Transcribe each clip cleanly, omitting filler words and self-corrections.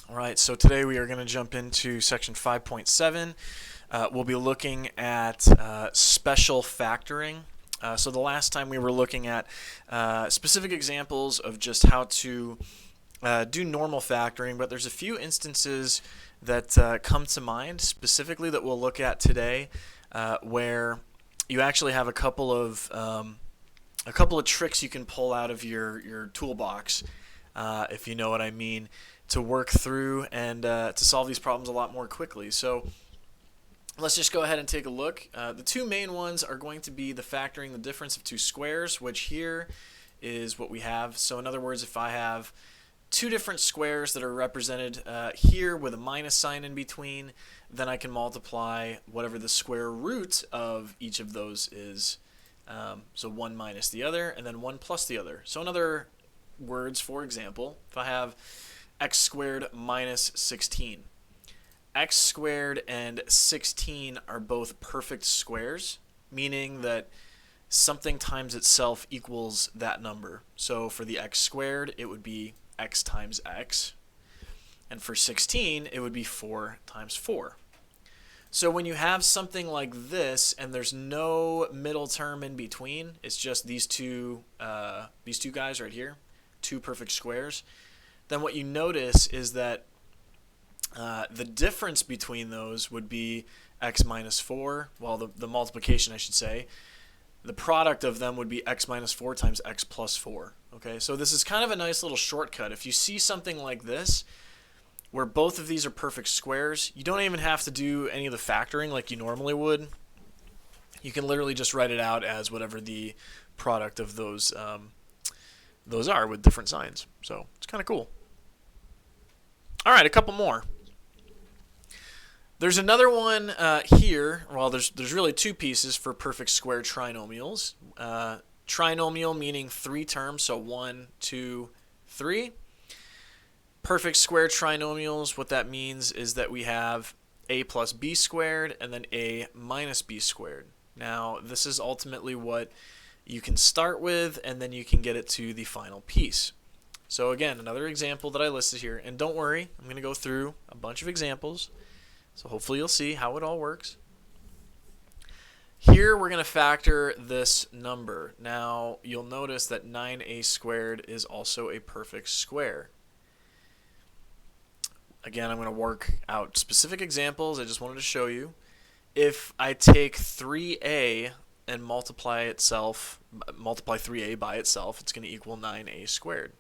All right, so today we are going to jump into section 5.7. We'll be looking at special factoring. So the last time we were looking at specific examples of just how to do normal factoring, but there's a few instances that come to mind specifically that we'll look at today, where you actually have a couple of tricks you can pull out of your toolbox, if you know what I mean, to work through and to solve these problems a lot more quickly. So let's just go ahead and take a look. The two main ones are going to be the factoring the difference of two squares, which here is what we have. So in other words, if I have two different squares that are represented here with a minus sign in between, then I can multiply whatever the square root of each of those is. So one minus the other, and then one plus the other. So in other words, for example, if I have x squared minus 16, x squared and 16 are both perfect squares, meaning that something times itself equals that number. So for the x squared, it would be x times x, and for 16, it would be 4 times 4. So when you have something like this and there's no middle term in between, it's just these two guys right here, two perfect squares, then what you notice is that the difference between those would be x minus 4, well, the multiplication, I should say. The product of them would be x minus 4 times x plus 4. Okay, so this is kind of a nice little shortcut. If you see something like this, where both of these are perfect squares, you don't even have to do any of the factoring like you normally would. You can literally just write it out as whatever the product of those are with different signs. So it's kind of cool. All right, a couple more. There's another one here. Well, there's really two pieces for perfect square trinomials. Trinomial meaning three terms, so 1, 2, 3. Perfect square trinomials, what that means is that we have a plus b squared and then a minus b squared. Now, this is ultimately what you can start with, and then you can get it to the final piece. So again, another example that I listed here, and don't worry, I'm going to go through a bunch of examples, so hopefully you'll see how it all works. Here we're going to factor this number. Now, you'll notice that 9a squared is also a perfect square. Again, I'm going to work out specific examples. I just wanted to show you. If I take 3a and multiply 3a by itself, it's going to equal 9a squared.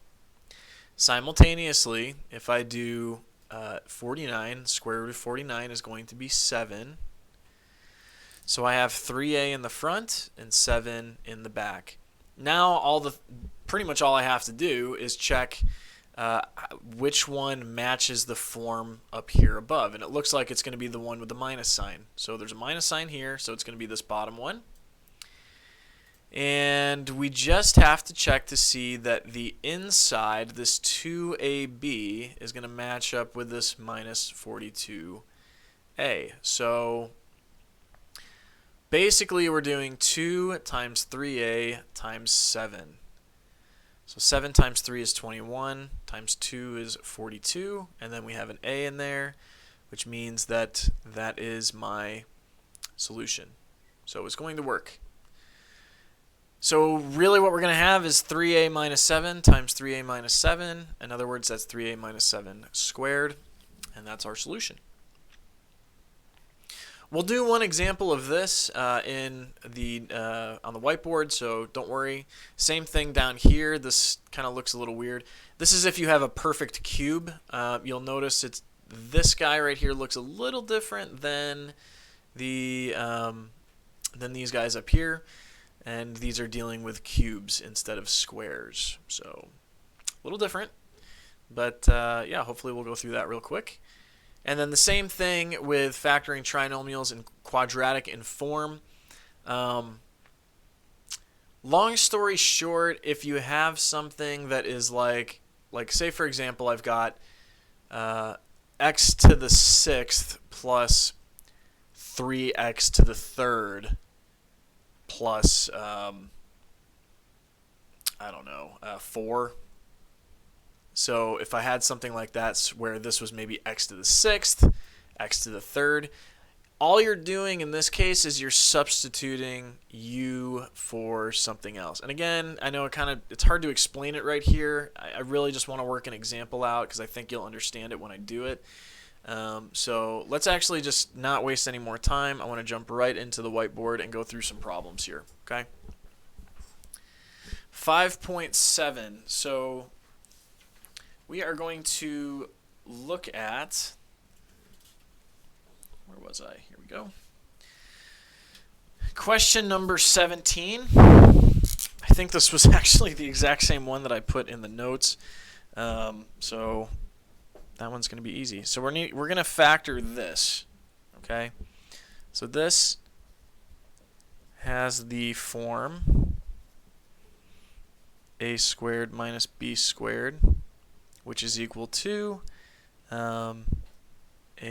Simultaneously, if I do 49, square root of 49 is going to be 7. So I have 3a in the front and 7 in the back. Now pretty much all I have to do is check which one matches the form up here above. And it looks like it's going to be the one with the minus sign. So there's a minus sign here, so it's going to be this bottom one. And we just have to check to see that the inside, this 2ab, is going to match up with this minus 42a. So basically we're doing 2 times 3a times 7. So 7 times 3 is 21, times 2 is 42, and then we have an a in there, which means that that is my solution. So it's going to work. So really what we're going to have is 3a minus 7 times 3a minus 7. In other words, that's 3a minus 7 squared, and that's our solution. We'll do one example of this on the whiteboard, so don't worry. Same thing down here. This kind of looks a little weird. This is if you have a perfect cube. You'll notice this guy right here looks a little different than these guys up here, and these are dealing with cubes instead of squares. So a little different, but yeah, hopefully we'll go through that real quick. And then the same thing with factoring trinomials in quadratic in form. Long story short, if you have something that is like say for example, I've got x to the 6th plus 3x to the 3rd plus, I don't know, 4. So if I had something like that where this was maybe x to the 6th, x to the 3rd, all you're doing in this case is you're substituting u for something else. And again, I know it's hard to explain it right here. I really just want to work an example out because I think you'll understand it when I do it. So let's actually just not waste any more time. I want to jump right into the whiteboard and go through some problems here. Okay. 5.7. So we are going to look at, where was I? Here we go. Question number 17. I think this was actually the exact same one that I put in the notes. So that one's going to be easy. So we're going to factor this. Okay. So this has the form a squared minus b squared, which is equal to a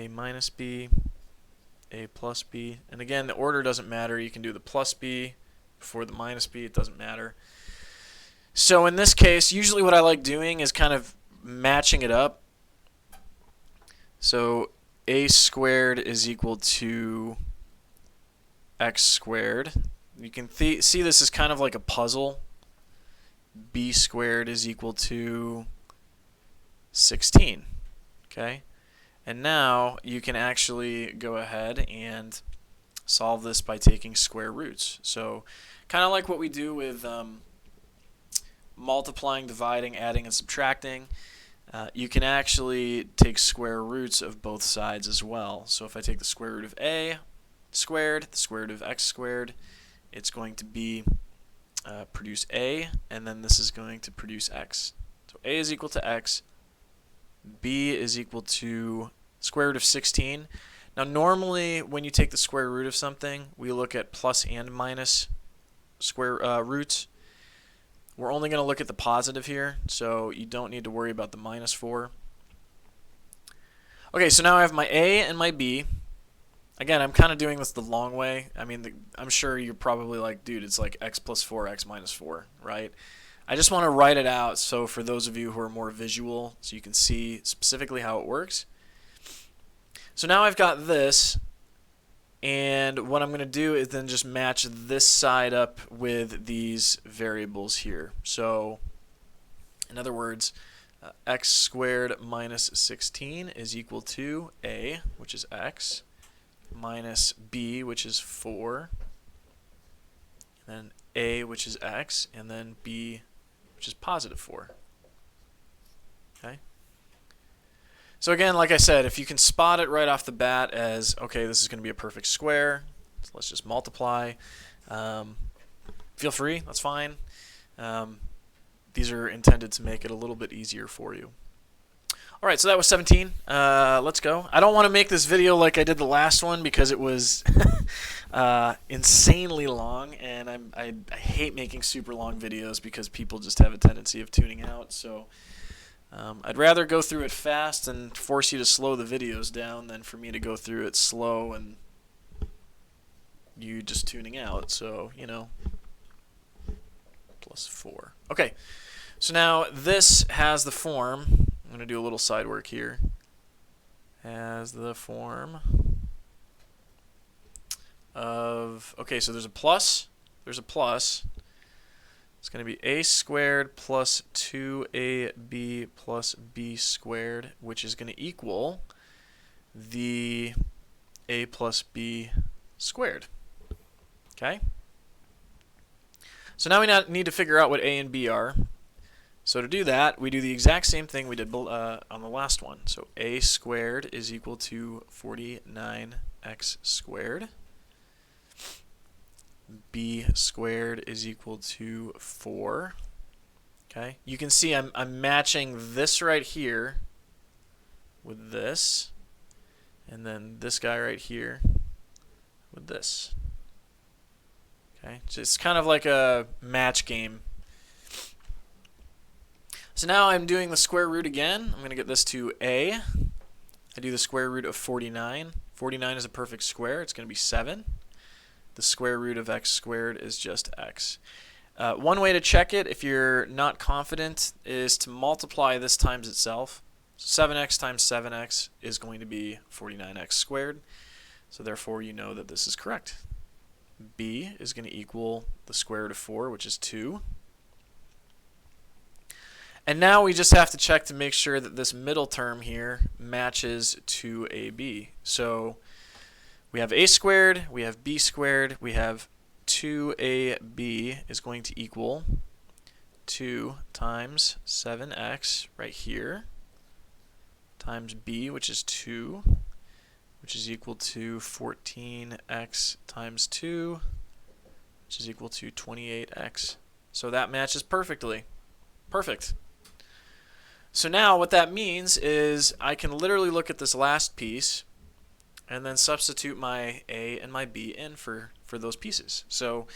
minus b, a plus b. And again, the order doesn't matter. You can do the plus b before the minus b. It doesn't matter. So in this case, usually what I like doing is kind of matching it up. So a squared is equal to x squared. You can see this is kind of like a puzzle. B squared is equal to 16. Okay? And now you can actually go ahead and solve this by taking square roots. So kind of like what we do with multiplying, dividing, adding, and subtracting. You can actually take square roots of both sides as well. So if I take the square root of a squared, the square root of x squared, it's going to be produce a, and then this is going to produce x. So a is equal to x, b is equal to square root of 16. Now normally when you take the square root of something, we look at plus and minus square roots. We're only going to look at the positive here, so you don't need to worry about the minus 4. Okay, so now I have my a and my b. Again, I'm kind of doing this the long way. I mean, I'm sure you're probably like, dude, it's like x plus 4, x minus 4, right? I just want to write it out so for those of you who are more visual, so you can see specifically how it works. So now I've got this, and what I'm going to do is then just match this side up with these variables here. So in other words, x squared minus 16 is equal to a, which is x, minus b, which is 4, and then a, which is x, and then b, which is positive 4. Okay. So again, like I said, if you can spot it right off the bat as, okay, this is going to be a perfect square, so let's just multiply. Feel free, that's fine. These are intended to make it a little bit easier for you. All right, so that was 17. Let's go. I don't want to make this video like I did the last one because it was insanely long, and I hate making super long videos because people just have a tendency of tuning out. So I'd rather go through it fast and force you to slow the videos down than for me to go through it slow and you just tuning out. So, you know, plus 4. Okay, so now this has the form. I'm going to do a little side work here. Has the form of, okay, so there's a plus. There's a plus. It's going to be a squared plus 2ab plus b squared, which is going to equal the a plus b squared. Okay? So now we need to figure out what a and b are. So to do that, we do the exact same thing we did on the last one. So a squared is equal to 49x squared. B squared is equal to 4. Okay, you can see I'm matching this right here with this, and then this guy right here with this. Okay, so it's kind of like a match game. So now I'm doing the square root again. I'm going to get this to a. I do the square root of 49. 49 is a perfect square. It's going to be 7. The square root of x squared is just x. One way to check it, if you're not confident, is to multiply this times itself. 7x times 7x is going to be 49x squared. So therefore, you know that this is correct. B is going to equal the square root of 4, which is 2. And now we just have to check to make sure that this middle term here matches 2ab. So we have a squared, we have b squared, we have 2ab is going to equal 2 times 7x right here times b, which is 2, which is equal to 14x times 2, which is equal to 28x. So that matches perfectly. Perfect. So now what that means is I can literally look at this last piece and then substitute my a and my b in for those pieces. So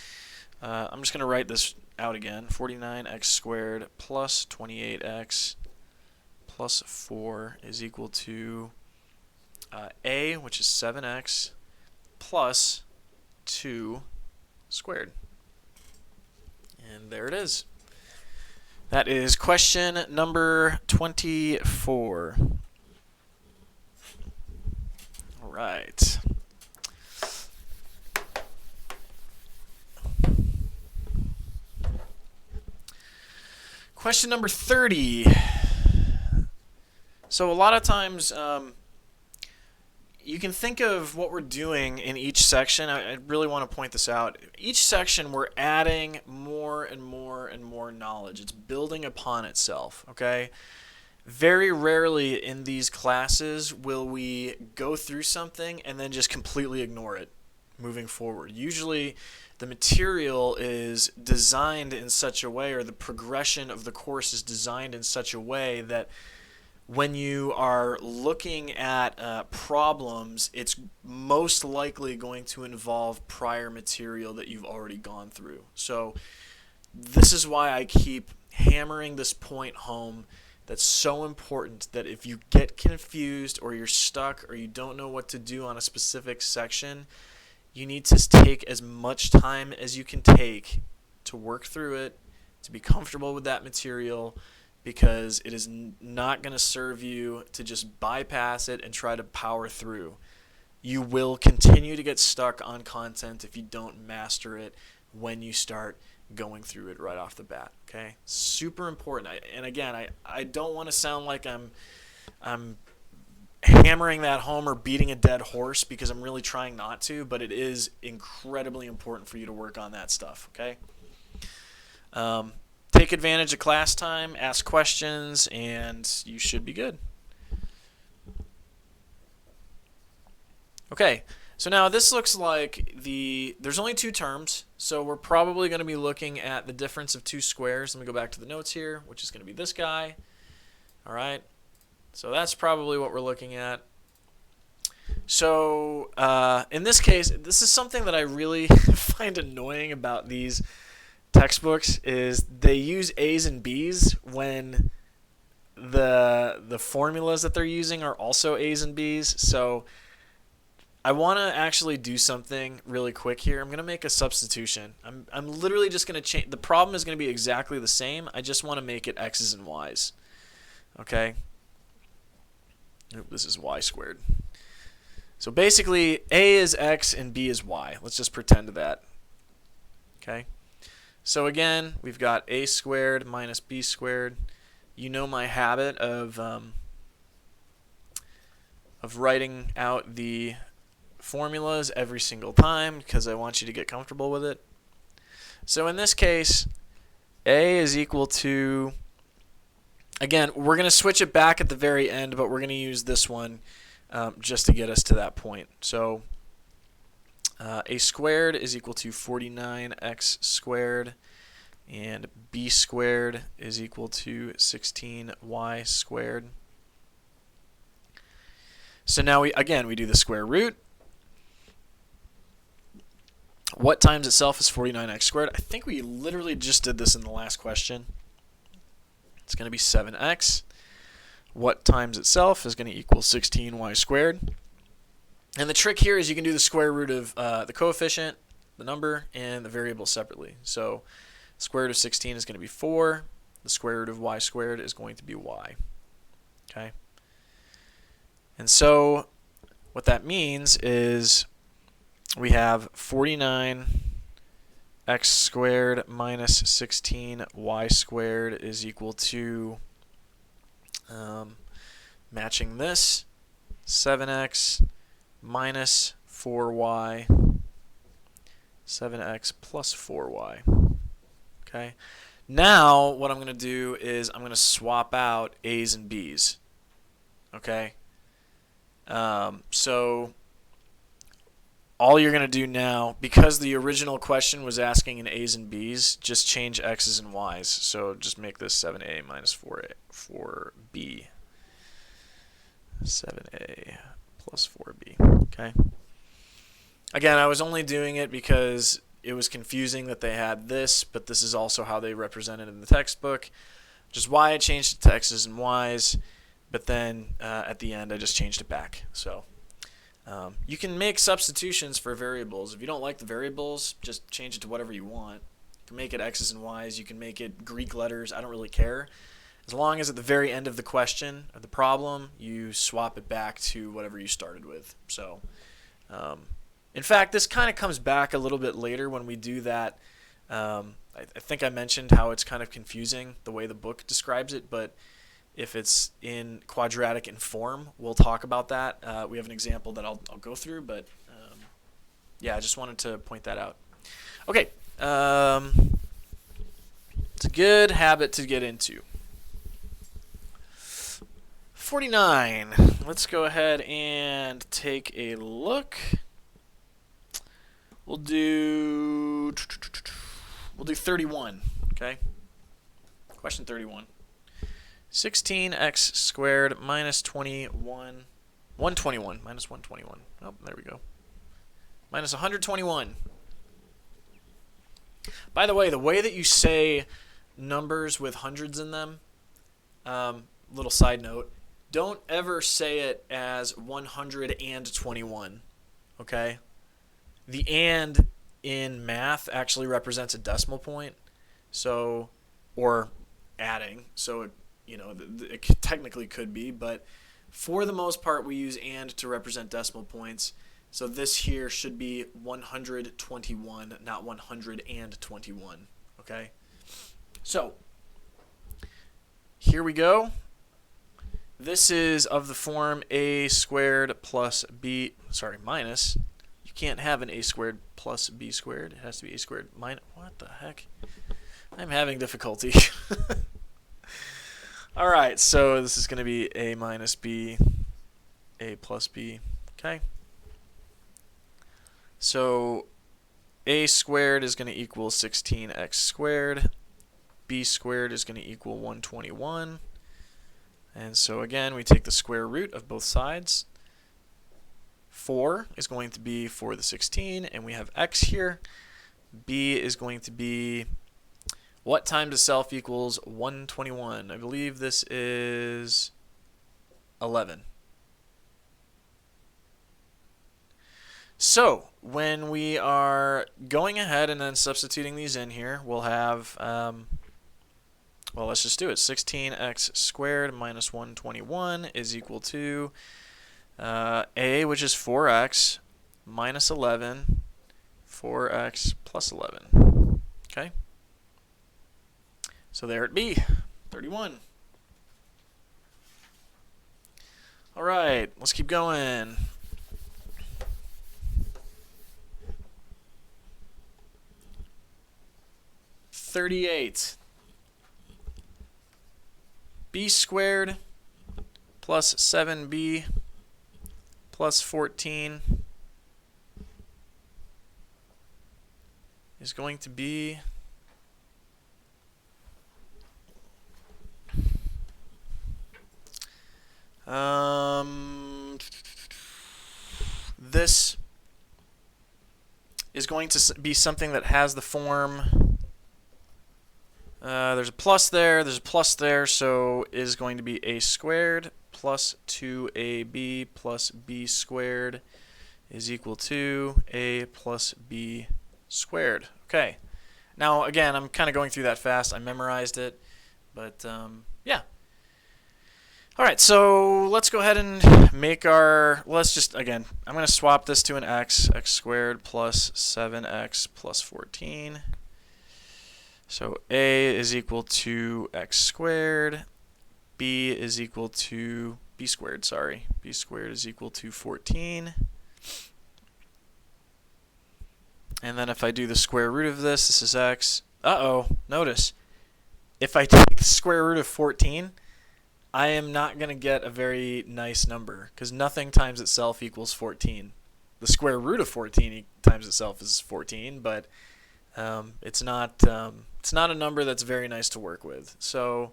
I'm just going to write this out again. 49x squared plus 28x plus 4 is equal to a, which is 7x, plus 2 squared. And there it is. That is question number 24. All right. Question number 30. So a lot of times you can think of what we're doing in each section. I really want to point this out. Each section we're adding more and more and more knowledge. It's building upon itself, okay? Very rarely in these classes will we go through something and then just completely ignore it moving forward. Usually the material is designed in such a way, or the progression of the course is designed in such a way that when you are looking at problems, it's most likely going to involve prior material that you've already gone through. So this is why I keep hammering this point home. That's so important, that if you get confused or you're stuck or you don't know what to do on a specific section, you need to take as much time as you can take to work through it, to be comfortable with that material, because it is not going to serve you to just bypass it and try to power through. You will continue to get stuck on content if you don't master it when you start going through it right off the bat. Okay, super important. And again, I don't want to sound like I'm hammering that home or beating a dead horse, because I'm really trying not to, but it is incredibly important for you to work on that stuff. Okay. Take advantage of class time, ask questions, and you should be good. Okay, so now this looks like there's only 2 terms, so we're probably going to be looking at the difference of 2 squares. Let me go back to the notes here, which is going to be this guy. All right, so that's probably what we're looking at. So in this case, this is something that I really find annoying about these textbooks, is they use A's and B's when the formulas that they're using are also A's and B's. So I want to actually do something really quick here. I'm going to make a substitution. I'm literally just going to change. The problem is going to be exactly the same. I just want to make it x's and y's. Okay? Oop, this is y squared. So basically, A is x and B is y. Let's just pretend that. Okay? So again, we've got a squared minus b squared. You know my habit of writing out the formulas every single time because I want you to get comfortable with it. So in this case, a is equal to, again, we're going to switch it back at the very end, but we're going to use this one just to get us to that point. So a squared is equal to 49x squared, and b squared is equal to 16y squared. So now we do the square root. What times itself is 49x squared? I think we literally just did this in the last question. It's going to be 7x. What times itself is going to equal 16y squared. And the trick here is you can do the square root of the coefficient, the number, and the variable separately. So Square root of 16 is going to be 4. The square root of y squared is going to be y. Okay? And so what that means is we have 49 x squared minus 16 y squared is equal to, matching this, 7x minus 4y, 7x plus 4y. Okay. Now what I'm going to do is I'm going to swap out a's and b's. Okay. So all you're going to do now, because the original question was asking in a's and b's, just change x's and y's. So just make this 7a minus 4b. 7a plus 4b. Okay. Again, I was only doing it because it was confusing that they had this, but this is also how they represent it in the textbook. Which is why I changed it to x's and y's, but then at the end I just changed it back. So you can make substitutions for variables. If you don't like the variables, just change it to whatever you want. You can make it x's and y's. You can make it Greek letters. I don't really care. As long as at the very end of the question or the problem, you swap it back to whatever you started with. So, in fact, this kind of comes back a little bit later when we do that. I think I mentioned how it's kind of confusing the way the book describes it, but if it's in quadratic in form, we'll talk about that. We have an example that I'll go through, but yeah, I just wanted to point that out. Okay, it's a good habit to get into. 49. Let's go ahead and take a look. We'll do 31. Okay. Question 31. 16x squared minus 121 minus 121. Oh, there we go. Minus 121. By the way that you say numbers with hundreds in them, little side note, don't ever say it as 121, okay? The and in math actually represents a decimal point, so, or adding, so it technically could be, but for the most part we use and to represent decimal points. So this here should be 121, not 121, okay? So here we go. This is of the form a squared plus b, minus. You can't have an a squared plus b squared. It has to be a squared minus. What the heck? I'm having difficulty. All right, so this is going to be a minus b, a plus b. Okay. So a squared is going to equal 16x squared. B squared is going to equal 121. And so again, we take the square root of both sides. 4 is going to be 4 to the 16, and we have x here. B is going to be what times itself equals 121? I believe this is 11. So when we are going ahead and then substituting these in here, we'll have, well, let's just do it. 16x squared minus 121 is equal to a, which is 4x, minus 11, 4x plus 11. Okay? So there it be, 31. All right, let's keep going. B squared plus 7b plus 14 is going to be this is going to be something that has the form, there's a plus there, so is going to be a squared plus 2ab plus b squared is equal to a plus b squared. Okay, Now, again, I'm kind of going through that fast. I memorized it, but yeah. All right, so let's go ahead and make our, let's just, again, I'm going to swap this to an x squared plus 7x plus 14. So a is equal to x squared, b is equal to, b squared is equal to 14. And then if I do the square root of this is x. Notice, if I take the square root of 14, I am not going to get a very nice number because nothing times itself equals 14. The square root of 14 times itself is 14, but it's not a number that's very nice to work with. So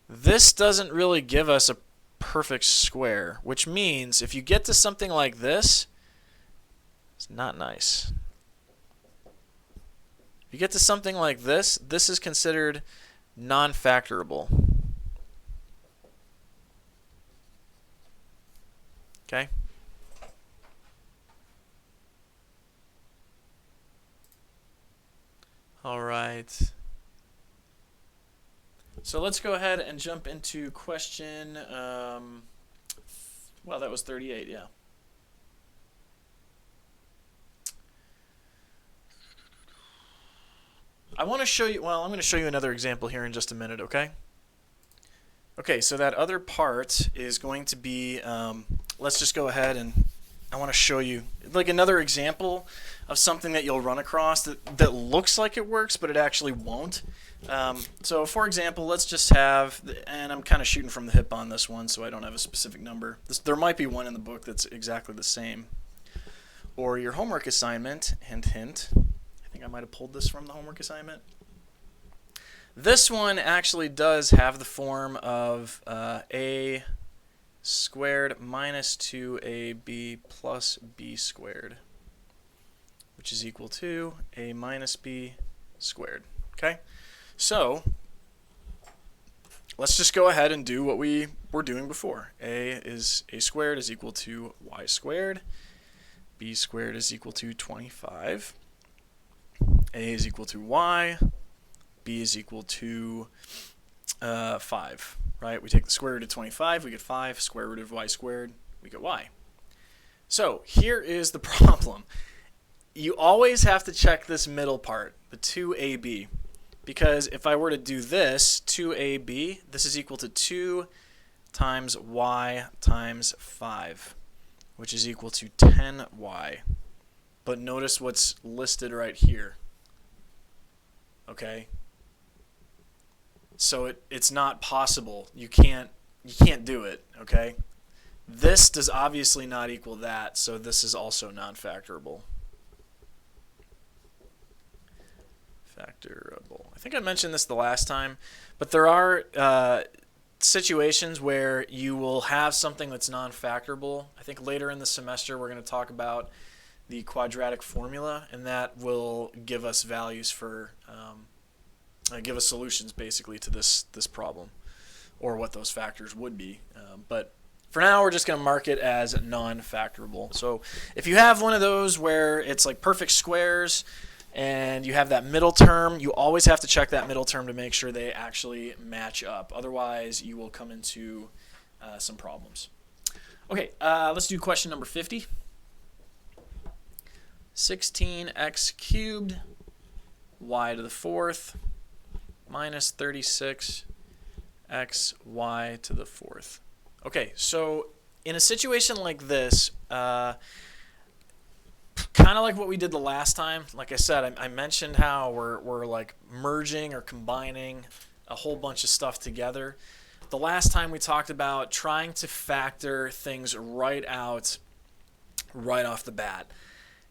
this doesn't really give us a perfect square, which means if you get to something like this, it's not nice. If you get to something like this, this is considered non-factorable. Okay? All right. So let's go ahead and jump into question, well, that was 38, yeah. I want to show you, well, I'm going to show you another example here in just a minute, okay? Okay, so that other part is going to be, let's just go ahead and I want to show you like another example of something that you'll run across that looks like it works, but it actually won't. So for example, let's just have, and I'm kind of shooting from the hip on this one, so I don't have a specific number. There might be one in the book that's exactly the same. Or your homework assignment, hint, hint. I think I might have pulled this from the homework assignment. This one actually does have the form of a squared minus 2ab plus b squared, which is equal to a minus b squared. Okay, so let's just go ahead and do what we were doing before. A squared is equal to y squared. B squared is equal to 25. A is equal to y. B is equal to 5, right? We take the square root of 25, we get 5. Square root of y squared, we get y. So here is the problem. You always have to check this middle part, the 2ab, because if I were to do this, 2ab, this is equal to 2 times y times 5, which is equal to 10y. But notice what's listed right here. Okay? So it's not possible. You can't do it, okay? This does obviously not equal that, so this is also non-factorable. Factorable. I think I mentioned this the last time, but there are situations where you will have something that's non-factorable. I think later in the semester we're going to talk about the quadratic formula, and that will give us values for give us solutions basically to this problem, or what those factors would be. But for now, we're just going to mark it as non-factorable. So if you have one of those where it's like perfect squares and you have that middle term, you always have to check that middle term to make sure they actually match up. Otherwise, you will come into some problems. Okay, let's do question number 50. 16x cubed y to the fourth minus 36 xy to the fourth. Okay, so in a situation like this, kind of like what we did the last time, like I said, I mentioned how we're like merging or combining a whole bunch of stuff together. The last time we talked about trying to factor things right out right off the bat.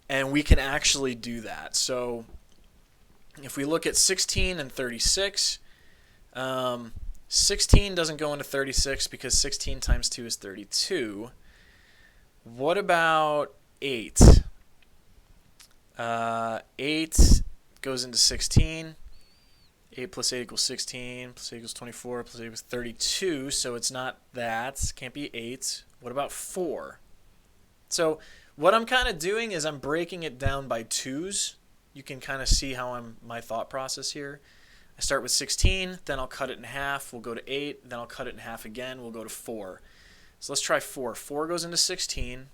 And we can actually do that. So if we look at 16 and 36, 16 doesn't go into 36 because 16 times 2 is 32. What about 8? 8 goes into 16. 8 plus 8 equals 16, plus 8 equals 24, plus 8 equals 32, so it's not that. Can't be 8. What about 4? So what I'm kind of doing is I'm breaking it down by 2's. you can kind of see how my thought process here. I start with 16, then I'll cut it in half. We'll go to 8, then I'll cut it in half again. We'll go to 4. So let's try 4. 4 goes into 16.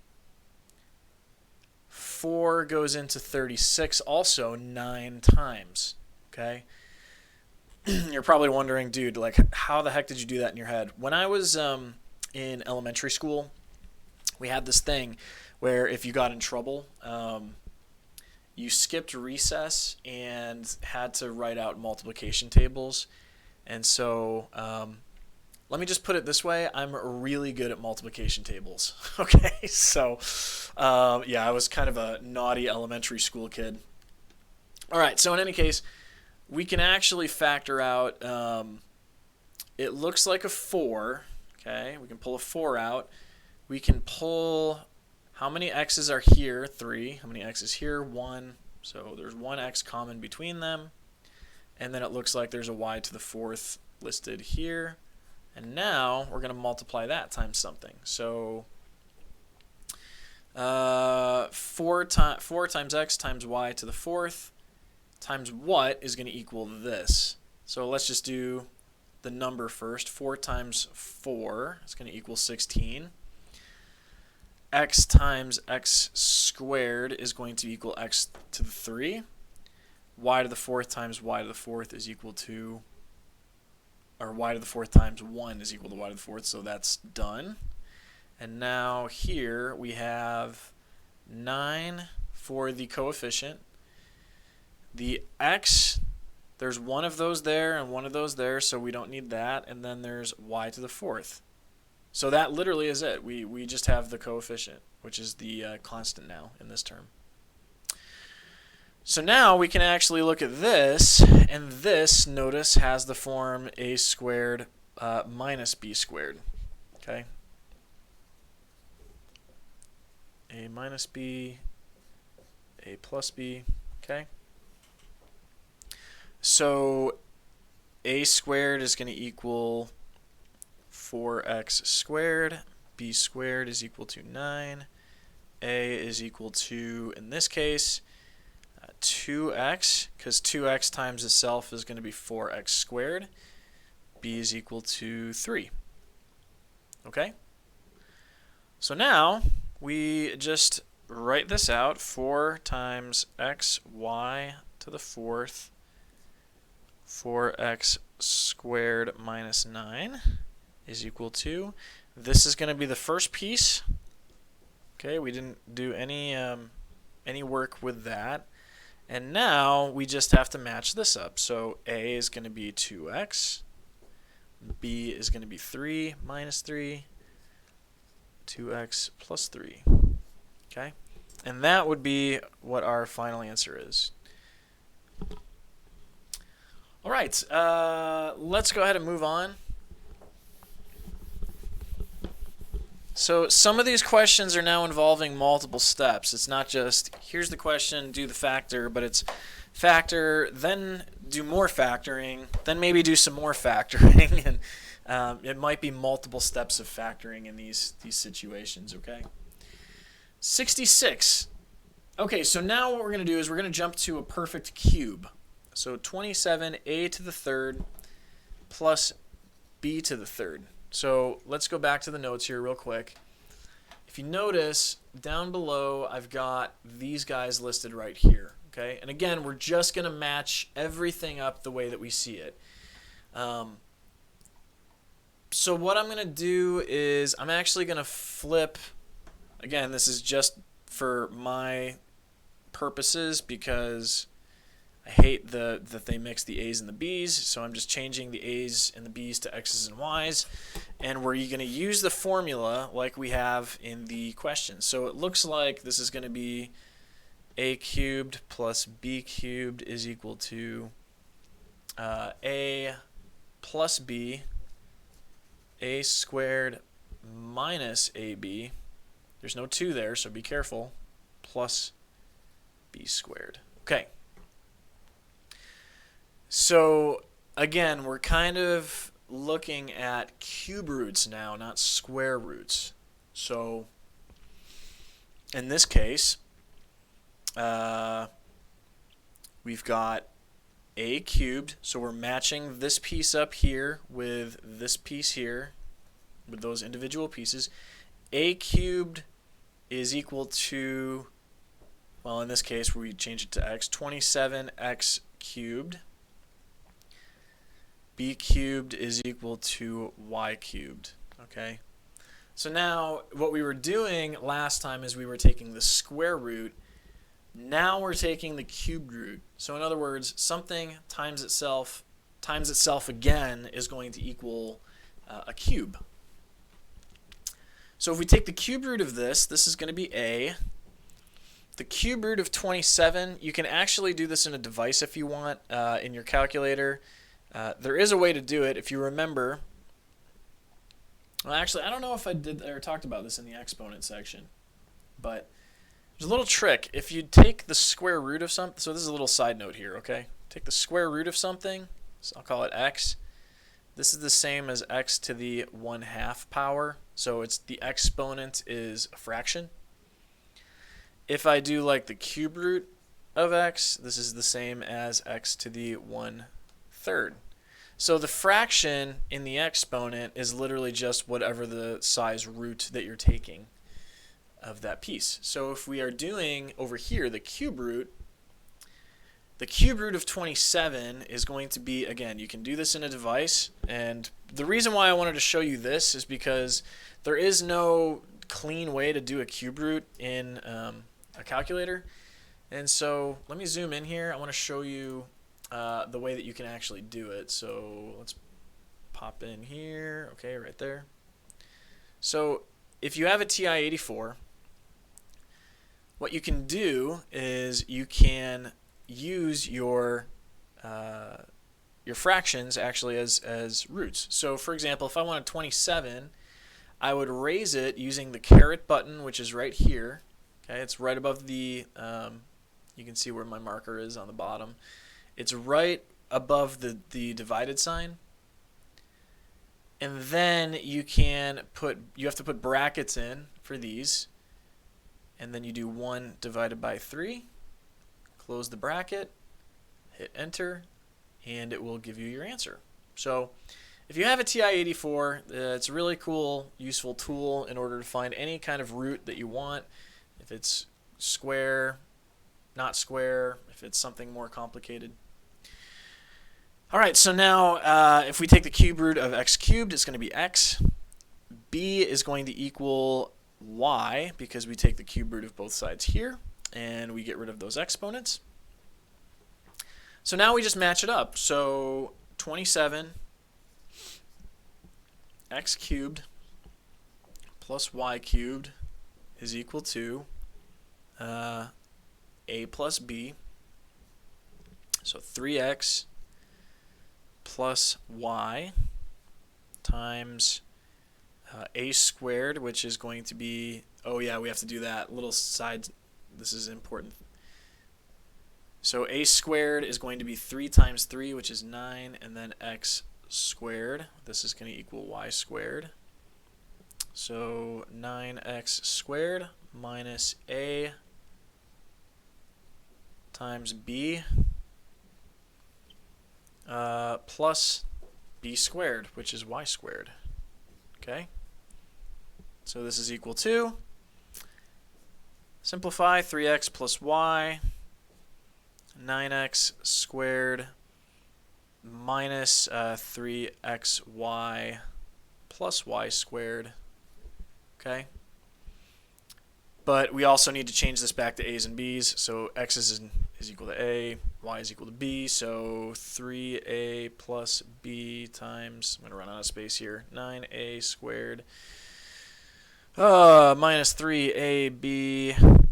4 goes into 36 also 9 times. Okay? You're probably wondering, dude, like, how the heck did you do that in your head? When I was in elementary school, we had this thing where if you got in trouble, you skipped recess and had to write out multiplication tables. And so let me just put it this way. I'm really good at multiplication tables. Okay, so yeah, I was kind of a naughty elementary school kid. All right, so in any case, we can actually factor out, it looks like a 4. Okay, we can pull a 4 out. We can pull, how many x's are here? 3. How many x's here? 1. So there's 1 x common between them. And then it looks like there's a y to the 4th listed here. And now we're going to multiply that times something. So 4 times x times y to the 4th times what is going to equal this. So let's just do the number first. 4 times 4 is going to equal 16. X times x squared is going to equal x to the 3. Y to the 4th times y to the 4th is equal to, or y to the 4th times 1 is equal to y to the 4th, so that's done. And now here we have 9 for the coefficient. The x, there's one of those there and one of those there, so we don't need that. And then there's y to the 4th. So that literally is it. We just have the coefficient, which is the constant now in this term. So now we can actually look at this, and this, notice, has the form a squared minus b squared. Okay? A minus b, a plus b. Okay? So a squared is going to equal 4x squared. B squared is equal to 9. A is equal to, in this case, 2x, because 2x times itself is going to be 4x squared. B is equal to 3. Okay? So now we just write this out. 4 times x y to the 4th, 4x squared minus 9 is equal to, this is going to be the first piece. Okay, we didn't do any work with that. And now we just have to match this up. So a is going to be 2x, b is going to be 3 minus 3, 2x plus 3. Okay, and that would be what our final answer is. All right, let's go ahead and move on. So some of these questions are now involving multiple steps. It's not just, here's the question, do the factor, but it's factor, then do more factoring, then maybe do some more factoring. And it might be multiple steps of factoring in these situations, okay? 66. Okay, so now what we're going to do is we're going to jump to a perfect cube. So 27a to the 3rd plus b to the 3rd. So let's go back to the notes here real quick. If you notice, down below I've got these guys listed right here. Okay, and again, we're just going to match everything up the way that we see it. So what I'm going to do is I'm actually going to flip. Again, this is just for my purposes because I hate that they mix the A's and the B's, so I'm just changing the A's and the B's to X's and Y's, and we're going to use the formula like we have in the question. So it looks like this is going to be a cubed plus b cubed is equal to a plus b, a squared minus ab, there's no 2 there, so be careful, plus b squared. Okay. So again, we're kind of looking at cube roots now, not square roots. So in this case, we've got a cubed, so we're matching this piece up here with this piece here, with those individual pieces. A cubed is equal to, well, in this case we change it to x, 27x cubed. B cubed is equal to y cubed. Okay. So now what we were doing last time is we were taking the square root. Now we're taking the cubed root. So in other words, something times itself again is going to equal a cube. So if we take the cube root of this is going to be a. The cube root of 27, you can actually do this in a device if you want, in your calculator. There is a way to do it. If you remember, well, actually, I don't know if I did or talked about this in the exponent section, but there's a little trick. If you take the square root of something, so this is a little side note here, okay? Take the square root of something, so I'll call it x. This is the same as x to the 1/2 power, so it's the exponent is a fraction. If I do like the cube root of x, this is the same as x to the 1/3. So the fraction in the exponent is literally just whatever the size root that you're taking of that piece. So if we are doing over here the cube root of 27 is going to be, again, you can do this in a device, and the reason why I wanted to show you this is because there is no clean way to do a cube root in a calculator. And so let me zoom in here. I want to show you the way that you can actually do it. So let's pop in here. Okay, right there. So if you have a TI-84, what you can do is you can use your fractions actually as roots. So for example, if I wanted 27, I would raise it using the caret button, which is right here. Okay, it's right above the, you can see where my marker is on the bottom. It's right above the divided sign. And then you have to put brackets in for these. And then you do 1 divided by 3. Close the bracket, hit enter, and it will give you your answer. So if you have a TI-84, it's a really cool, useful tool in order to find any kind of root that you want. If it's square, not square, if it's something more complicated. All right, so now if we take the cube root of x cubed, it's going to be x. B is going to equal y because we take the cube root of both sides here, and we get rid of those exponents. So now we just match it up. So 27 x cubed plus y cubed is equal to a plus b. So 3x plus y times a squared, which is going to be, oh yeah, we have to do that little side, this is important. So a squared is going to be 3 times 3, which is 9, and then x squared, this is going to equal y squared. So 9x squared minus a times b plus b squared, which is y squared. Okay? So this is equal to, simplify, 3x plus y, 9x squared minus 3xy plus y squared. Okay? But we also need to change this back to a's and b's. So x is equal to a, y is equal to b. So 3a plus b times, I'm going to run out of space here, 9a squared minus 3ab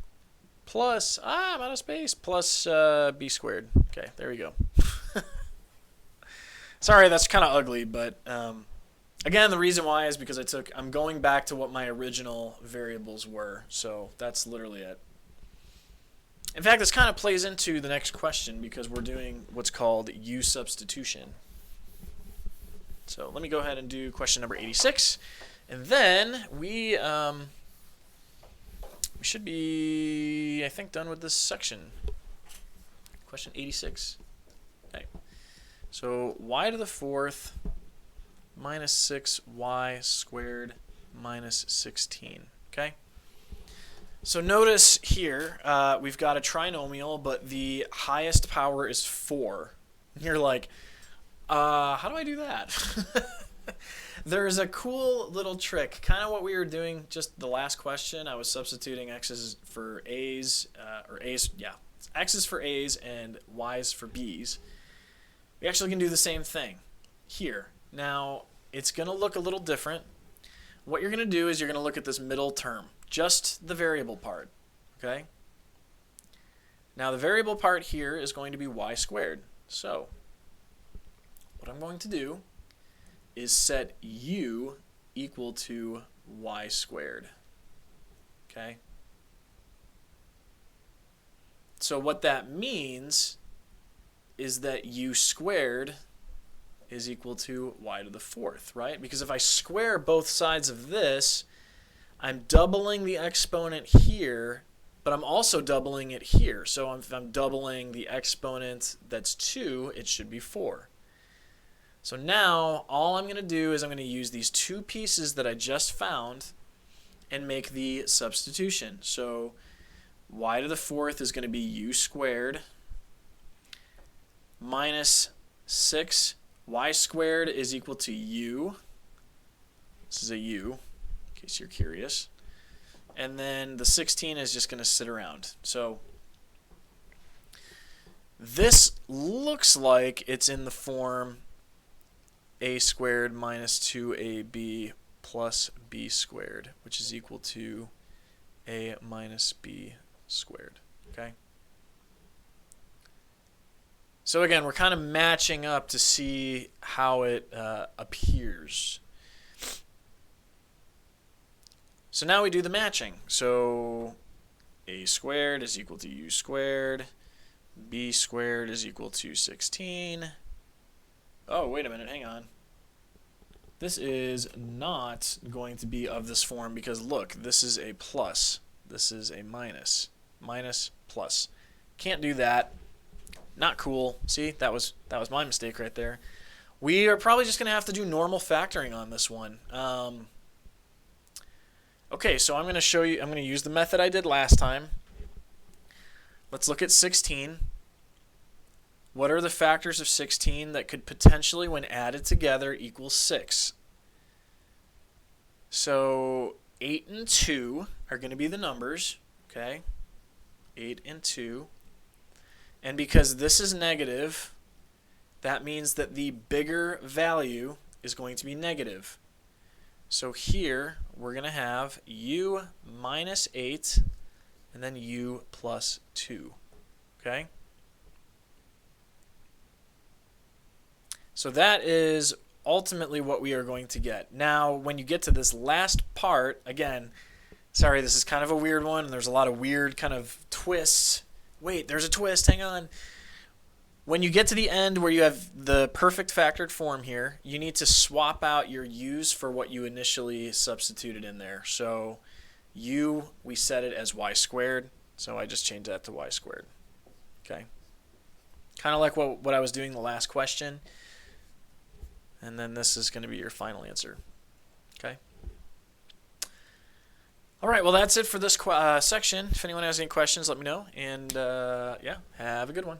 plus, I'm out of space, plus b squared. Okay, there we go. Sorry, that's kind of ugly, but again, the reason why is because I'm going back to what my original variables were, so that's literally it. In fact, this kind of plays into the next question because we're doing what's called U substitution. So let me go ahead and do question number 86, and then we should be, I think, done with this section. Question 86. Okay. So y to the fourth minus 6y squared minus 16. Okay. So notice here we've got a trinomial, but the highest power is 4. You're like, how do I do that? There's a cool little trick, kind of what we were doing just the last question. I was substituting x's for a's, or a's, yeah, x's for a's and y's for b's. We actually can do the same thing here. Now, it's going to look a little different. What you're going to do is you're going to look at this middle term, just the variable part, okay? Now, the variable part here is going to be y squared. So, what I'm going to do is set u equal to y squared, okay? So what that means is that u squared is equal to y to the fourth, right? Because if I square both sides of this, I'm doubling the exponent here, but I'm also doubling it here. So if I'm doubling the exponent that's 2, it should be 4. So now all I'm going to do is I'm going to use these two pieces that I just found and make the substitution. So y to the fourth is going to be u squared minus 6. Y squared is equal to u. This is a u, in case you're curious. And then the 16 is just going to sit around. So this looks like it's in the form a squared minus 2ab plus b squared, which is equal to a minus b squared. Okay? So again, we're kind of matching up to see how it appears. So now we do the matching. So a squared is equal to u squared. B squared is equal to 16. Oh, wait a minute, hang on. This is not going to be of this form because look, this is a plus. This is a minus. Minus, plus. Can't do that. Not cool. See, that was my mistake right there. We are probably just going to have to do normal factoring on this one. Okay, so I'm going to show you, I'm going to use the method I did last time. Let's look at 16. What are the factors of 16 that could potentially, when added together, equal 6? So 8 and 2 are going to be the numbers, okay? 8 and 2. And because this is negative, that means that the bigger value is going to be negative. So here we're going to have u minus 8 and then u plus 2, okay? So that is ultimately what we are going to get. Now, when you get to this last part, again, sorry, this is kind of a weird one, and there's a lot of weird kind of twists. Wait, there's a twist, hang on. When you get to the end where you have the perfect factored form here, you need to swap out your u's for what you initially substituted in there. So u, we set it as y squared, so I just changed that to y squared. Okay. Kind of like what I was doing the last question. And then this is going to be your final answer. Okay. All right, well, that's it for this section. If anyone has any questions, let me know. And, yeah, have a good one.